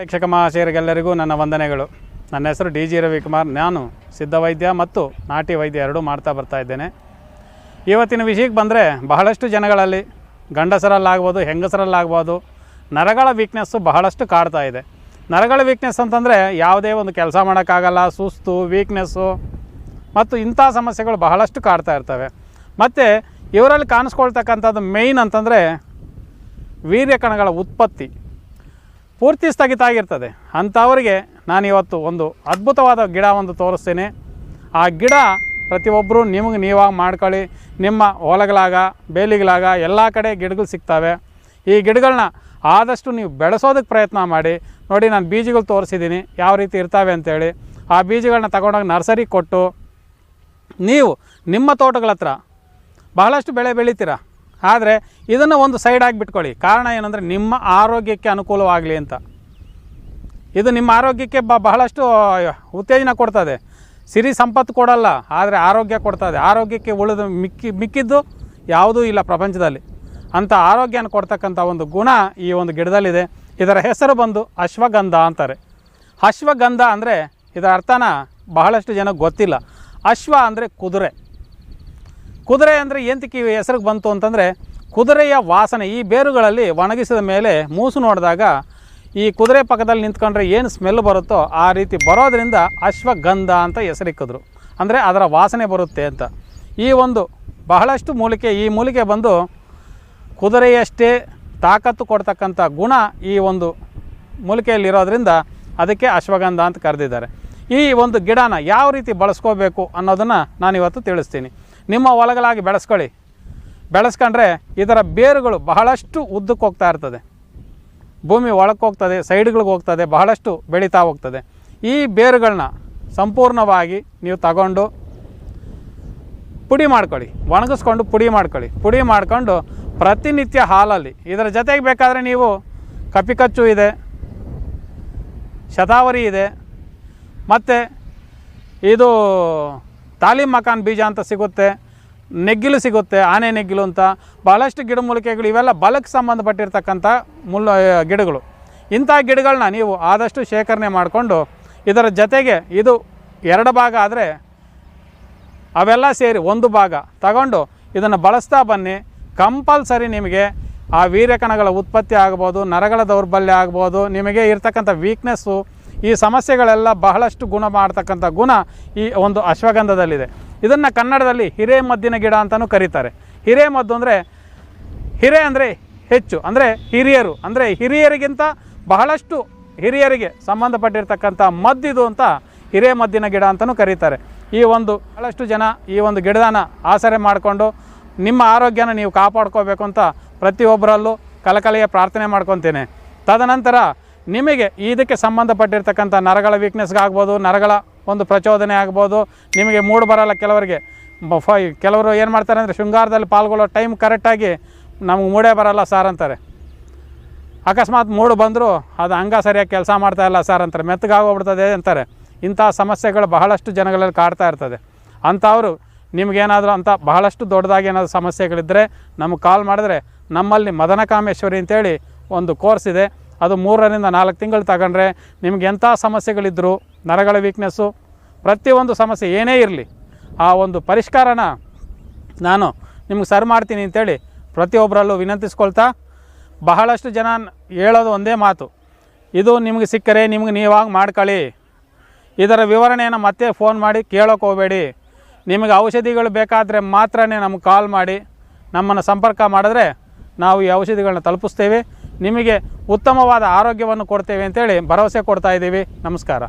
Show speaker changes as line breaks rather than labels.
ವೀಕ್ಷಕ ಮಹಾಶಯರಿಗೆಲ್ಲರಿಗೂ ನನ್ನ ವಂದನೆಗಳು. ನನ್ನ ಹೆಸರು ಡಿ ಜಿ ರವಿಕುಮಾರ್. ನಾನು ಸಿದ್ಧವೈದ್ಯ ಮತ್ತು ನಾಟಿ ವೈದ್ಯ ಎರಡೂ ಮಾಡ್ತಾ ಬರ್ತಾ ಇದ್ದೇನೆ. ಇವತ್ತಿನ ವಿಷಯಕ್ಕೆ ಬಂದರೆ, ಬಹಳಷ್ಟು ಜನಗಳಲ್ಲಿ ಗಂಡಸರಲ್ಲಾಗ್ಬೋದು ಹೆಂಗಸರಲ್ಲಾಗ್ಬೋದು ನರಗಳ ವೀಕ್ನೆಸ್ಸು ಬಹಳಷ್ಟು ಕಾಡ್ತಾ ಇದೆ. ನರಗಳ ವೀಕ್ನೆಸ್ ಅಂತಂದರೆ ಯಾವುದೇ ಒಂದು ಕೆಲಸ ಮಾಡೋಕ್ಕಾಗಲ್ಲ, ಸುಸ್ತು, ವೀಕ್ನೆಸ್ಸು ಮತ್ತು ಇಂಥ ಸಮಸ್ಯೆಗಳು ಬಹಳಷ್ಟು ಕಾಡ್ತಾ ಇರ್ತವೆ. ಮತ್ತು ಇವರಲ್ಲಿ ಕಾಣಿಸ್ಕೊಳ್ತಕ್ಕಂಥದ್ದು ಮೇಯ್ನ್ ಅಂತಂದರೆ ವೀರ್ಯ ಕಣಗಳ ಉತ್ಪತ್ತಿ ಪೂರ್ತಿ ಸ್ಥಗಿತ ಆಗಿರ್ತದೆ. ಅಂಥವರಿಗೆ ನಾನು ಇವತ್ತು ಒಂದು ಅದ್ಭುತವಾದ ಗಿಡ ಒಂದು ತೋರಿಸ್ತೀನಿ. ಆ ಗಿಡ ಪ್ರತಿಯೊಬ್ಬರು ನಿಮಗೆ ನೀವಾಗಿ ಮಾಡ್ಕೊಳ್ಳಿ. ನಿಮ್ಮ ಹೊಲಗಳಾಗ, ಬೇಲಿಗಳಾಗ ಎಲ್ಲ ಕಡೆ ಗಿಡಗಳು ಸಿಗ್ತವೆ. ಈ ಗಿಡಗಳನ್ನ ಆದಷ್ಟು ನೀವು ಬೆಳೆಸೋದಕ್ಕೆ ಪ್ರಯತ್ನ ಮಾಡಿ. ನೋಡಿ, ನಾನು ಬೀಜಗಳು ತೋರಿಸಿದ್ದೀನಿ ಯಾವ ರೀತಿ ಇರ್ತವೆ ಅಂಥೇಳಿ. ಆ ಬೀಜಗಳನ್ನ ತಗೊಂಡೋಗಿ ನರ್ಸರಿಗೆ ಕೊಟ್ಟು ನೀವು ನಿಮ್ಮ ತೋಟಗಳ ಹತ್ರ ಬಹಳಷ್ಟು ಬೆಳೆ ಬೆಳಿತೀರ. ಆದರೆ ಇದನ್ನು ಒಂದು ಸೈಡಾಗಿ ಬಿಟ್ಕೊಳ್ಳಿ. ಕಾರಣ ಏನಂದರೆ ನಿಮ್ಮ ಆರೋಗ್ಯಕ್ಕೆ ಅನುಕೂಲವಾಗಲಿ ಅಂತ. ಇದು ನಿಮ್ಮ ಆರೋಗ್ಯಕ್ಕೆ ಬಹಳಷ್ಟು ಉತ್ತೇಜನ ಕೊಡ್ತದೆ. ಸಿರಿ ಸಂಪತ್ತು ಕೊಡಲ್ಲ, ಆದರೆ ಆರೋಗ್ಯ ಕೊಡ್ತದೆ. ಆರೋಗ್ಯಕ್ಕೆ ಉಳಿದ ಮಿಕ್ಕಿದ್ದು ಯಾವುದೂ ಇಲ್ಲ ಪ್ರಪಂಚದಲ್ಲಿ. ಅಂಥ ಆರೋಗ್ಯನ ಕೊಡ್ತಕ್ಕಂಥ ಒಂದು ಗುಣ ಈ ಒಂದು ಗಿಡದಲ್ಲಿದೆ. ಇದರ ಹೆಸರು ಬಂದು ಅಶ್ವಗಂಧ ಅಂತಾರೆ. ಅಶ್ವಗಂಧ ಅಂದರೆ ಇದರ ಅರ್ಥನ ಬಹಳಷ್ಟು ಜನಕ್ಕೆ ಗೊತ್ತಿಲ್ಲ. ಅಶ್ವ ಅಂದರೆ ಕುದುರೆ. ಕುದುರೆ ಅಂದರೆ ಎಂತಕ್ಕೆ ಈ ಹೆಸರಿಗೆ ಬಂತು ಅಂತಂದರೆ, ಕುದುರೆಯ ವಾಸನೆ ಈ ಬೇರುಗಳಲ್ಲಿ ಒಣಗಿಸಿದ ಮೇಲೆ ಮೂಸು ನೋಡಿದಾಗ ಈ ಕುದುರೆ ಪಕ್ಕದಲ್ಲಿ ನಿಂತ್ಕೊಂಡ್ರೆ ಏನು ಸ್ಮೆಲ್ ಬರುತ್ತೋ ಆ ರೀತಿ ಬರೋದರಿಂದ ಅಶ್ವಗಂಧ ಅಂತ ಹೆಸರಿಕ್ಕಿದ್ರು. ಅಂದರೆ ಅದರ ವಾಸನೆ ಬರುತ್ತೆ ಅಂತ. ಈ ಒಂದು ಬಹಳಷ್ಟು ಮೂಲಿಕೆ, ಈ ಮೂಲಿಕೆ ಬಂದು ಕುದುರೆಯಷ್ಟೇ ತಾಕತ್ತು ಕೊಡ್ತಕ್ಕಂಥ ಗುಣ ಈ ಒಂದು ಮೂಲಿಕೆಯಲ್ಲಿರೋದ್ರಿಂದ ಅದಕ್ಕೆ ಅಶ್ವಗಂಧ ಅಂತ ಕರೆದಿದ್ದಾರೆ. ಈ ಒಂದು ಗಿಡನ ಯಾವ ರೀತಿ ಬಳಸ್ಕೋಬೇಕು ಅನ್ನೋದನ್ನು ನಾನಿವತ್ತು ತಿಳಿಸ್ತೀನಿ. ನಿಮ್ಮ ಹೊಲಗಳಾಗಿ ಬೆಳೆಸ್ಕೊಳ್ಳಿ. ಬೆಳೆಸ್ಕೊಂಡ್ರೆ ಇದರ ಬೇರುಗಳು ಬಹಳಷ್ಟು ಉದ್ದಕ್ಕೆ ಹೋಗ್ತಾ ಇರ್ತದೆ. ಭೂಮಿ ಒಳಕ್ಕೆ ಹೋಗ್ತದೆ, ಸೈಡ್ಗಳಿಗೆ ಹೋಗ್ತದೆ, ಬಹಳಷ್ಟು ಬೆಳೀತಾ ಹೋಗ್ತದೆ. ಈ ಬೇರುಗಳನ್ನ ಸಂಪೂರ್ಣವಾಗಿ ನೀವು ತಗೊಂಡು ಪುಡಿ ಮಾಡ್ಕೊಳ್ಳಿ, ಒಣಗಿಸ್ಕೊಂಡು ಪುಡಿ ಮಾಡ್ಕೊಳ್ಳಿ. ಪುಡಿ ಮಾಡಿಕೊಂಡು ಪ್ರತಿನಿತ್ಯ ಹಾಲಲ್ಲಿ, ಇದರ ಜೊತೆಗೆ ಬೇಕಾದರೆ ನೀವು ಕಪಿಕಚ್ಚು ಇದೆ, ಶತಾವರಿ ಇದೆ, ಮತ್ತು ಇದು ತಾಲೀಮ್ ಮಕಾನ್ ಬೀಜ ಅಂತ ಸಿಗುತ್ತೆ, ನೆಗ್ಗಿಲು ಸಿಗುತ್ತೆ, ಆನೆ ನೆಗ್ಗಿಲು ಅಂತ ಭಾಳಷ್ಟು ಗಿಡಮೂಲಿಕೆಗಳು. ಇವೆಲ್ಲ ಬಲಕ್ಕೆ ಸಂಬಂಧಪಟ್ಟಿರ್ತಕ್ಕಂಥ ಗಿಡಗಳು. ಇಂಥ ಗಿಡಗಳನ್ನ ನೀವು ಆದಷ್ಟು ಶೇಖರಣೆ ಮಾಡಿಕೊಂಡು ಇದರ ಜೊತೆಗೆ ಇದು 2 ಭಾಗ ಆದರೆ ಅವೆಲ್ಲ ಸೇರಿ 1 ಭಾಗ ತಗೊಂಡು ಇದನ್ನು ಬಳಸ್ತಾ ಬನ್ನಿ. ಕಂಪಲ್ಸರಿ ನಿಮಗೆ ಆ ವೀರ್ಯಕಣಗಳ ಉತ್ಪತ್ತಿ ಆಗ್ಬೋದು, ನರಗಳ ದೌರ್ಬಲ್ಯ ಆಗ್ಬೋದು, ನಿಮಗೆ ಇರ್ತಕ್ಕಂಥ ವೀಕ್ನೆಸ್ಸು, ಈ ಸಮಸ್ಯೆಗಳೆಲ್ಲ ಬಹಳಷ್ಟು ಗುಣ ಮಾಡ್ತಕ್ಕಂಥ ಗುಣ ಈ ಒಂದು ಅಶ್ವಗಂಧದಲ್ಲಿದೆ. ಇದನ್ನು ಕನ್ನಡದಲ್ಲಿ ಹಿರೇಮದ್ದಿನ ಗಿಡ ಅಂತಲೂ ಕರೀತಾರೆ. ಹಿರೇಮದ್ದು ಅಂದರೆ, ಹಿರೇ ಅಂದರೆ ಹೆಚ್ಚು, ಅಂದರೆ ಹಿರಿಯರು, ಅಂದರೆ ಹಿರಿಯರಿಗಿಂತ ಬಹಳಷ್ಟು ಹಿರಿಯರಿಗೆ ಸಂಬಂಧಪಟ್ಟಿರ್ತಕ್ಕಂಥ ಮದ್ದಿದು ಅಂತ ಹಿರೇಮದ್ದಿನ ಗಿಡ ಅಂತಲೂ ಕರೀತಾರೆ. ಈ ಒಂದು ಬಹಳಷ್ಟು ಜನ ಈ ಒಂದು ಗಿಡನ ಆಸರೆ ಮಾಡಿಕೊಂಡು ನಿಮ್ಮ ಆರೋಗ್ಯನ ನೀವು ಕಾಪಾಡ್ಕೋಬೇಕು ಅಂತ ಪ್ರತಿಯೊಬ್ಬರಲ್ಲೂ ಕಳಕಳಿಯ ಪ್ರಾರ್ಥನೆ ಮಾಡ್ಕೊತೇನೆ. ತದನಂತರ ನಿಮಗೆ ಇದಕ್ಕೆ ಸಂಬಂಧಪಟ್ಟಿರ್ತಕ್ಕಂಥ ನರಗಳ ವೀಕ್ನೆಸ್ಗಾಗ್ಬೋದು, ನರಗಳ ಒಂದು ಪ್ರಚೋದನೆ ಆಗ್ಬೋದು, ನಿಮಗೆ ಮೂಡ್ ಬರೋಲ್ಲ ಕೆಲವರಿಗೆ. ಕೆಲವರು ಏನು ಮಾಡ್ತಾರೆ ಅಂದರೆ, ಶೃಂಗಾರದಲ್ಲಿ ಪಾಲ್ಗೊಳ್ಳೋ ಟೈಮ್ ಕರೆಕ್ಟಾಗಿ ನಮಗೆ ಮೂಡೇ ಬರೋಲ್ಲ ಸಾರ್ ಅಂತಾರೆ. ಅಕಸ್ಮಾತ್ ಮೂಡು ಬಂದರೂ ಅದು ಅಂಗ ಸರಿಯಾಗಿ ಕೆಲಸ ಮಾಡ್ತಾಯಿಲ್ಲ ಸಾರ್ ಅಂತಾರೆ, ಮೆತ್ತಗಾಗೋಗ್ಬಿಡ್ತದೆ ಅಂತಾರೆ. ಇಂಥ ಸಮಸ್ಯೆಗಳು ಬಹಳಷ್ಟು ಜನಗಳಲ್ಲಿ ಕಾಡ್ತಾ ಇರ್ತದೆ. ಅಂಥವರು ನಿಮಗೇನಾದರೂ ಅಂಥ ಬಹಳಷ್ಟು ದೊಡ್ಡದಾಗಿ ಏನಾದರೂ ಸಮಸ್ಯೆಗಳಿದ್ದರೆ ನಮಗೆ ಕಾಲ್ ಮಾಡಿದ್ರೆ, ನಮ್ಮಲ್ಲಿ ಮದನಕಾಮೇಶ್ವರಿ ಅಂತೇಳಿ ಒಂದು ಕೋರ್ಸ್ ಇದೆ. ಅದು 3 ರಿಂದ 4 ತಿಂಗಳು ತಗೊಂಡ್ರೆ ನಿಮ್ಗೆ ಎಂಥ ಸಮಸ್ಯೆಗಳಿದ್ದರೂ, ನರಗಳ ವೀಕ್ನೆಸ್ಸು, ಪ್ರತಿಯೊಂದು ಸಮಸ್ಯೆ ಏನೇ ಇರಲಿ ಆ ಒಂದು ಪರಿಷ್ಕಾರನ ನಾನು ನಿಮ್ಗೆ ಸರಿ ಮಾಡ್ತೀನಿ ಅಂತೇಳಿ ಪ್ರತಿಯೊಬ್ಬರಲ್ಲೂ ವಿನಂತಿಸ್ಕೊಳ್ತಾ, ಬಹಳಷ್ಟು ಜನ ಹೇಳೋದು ಒಂದೇ ಮಾತು, ಇದು ನಿಮಗೆ ಸಿಕ್ಕರೆ ನಿಮ್ಗೆ ನೀವಾಗಿ ಮಾಡ್ಕೊಳ್ಳಿ. ಇದರ ವಿವರಣೆಯನ್ನು ಮತ್ತೆ ಫೋನ್ ಮಾಡಿ ಕೇಳೋಕೆ ಹೋಗಬೇಡಿ. ನಿಮಗೆ ಔಷಧಿಗಳು ಬೇಕಾದರೆ ಮಾತ್ರ ನಮಗೆ ಕಾಲ್ ಮಾಡಿ ನಮ್ಮನ್ನು ಸಂಪರ್ಕ ಮಾಡಿದ್ರೆ ನಾವು ಈ ಔಷಧಿಗಳನ್ನ ತಲುಪಿಸ್ತೇವೆ. ನಿಮಗೆ ಉತ್ತಮವಾದ ಆರೋಗ್ಯವನ್ನು ಕೊಡ್ತೇವೆ ಅಂತೇಳಿ ಭರವಸೆ ಕೊಡ್ತಾ ಇದ್ದೀವಿ. ನಮಸ್ಕಾರ.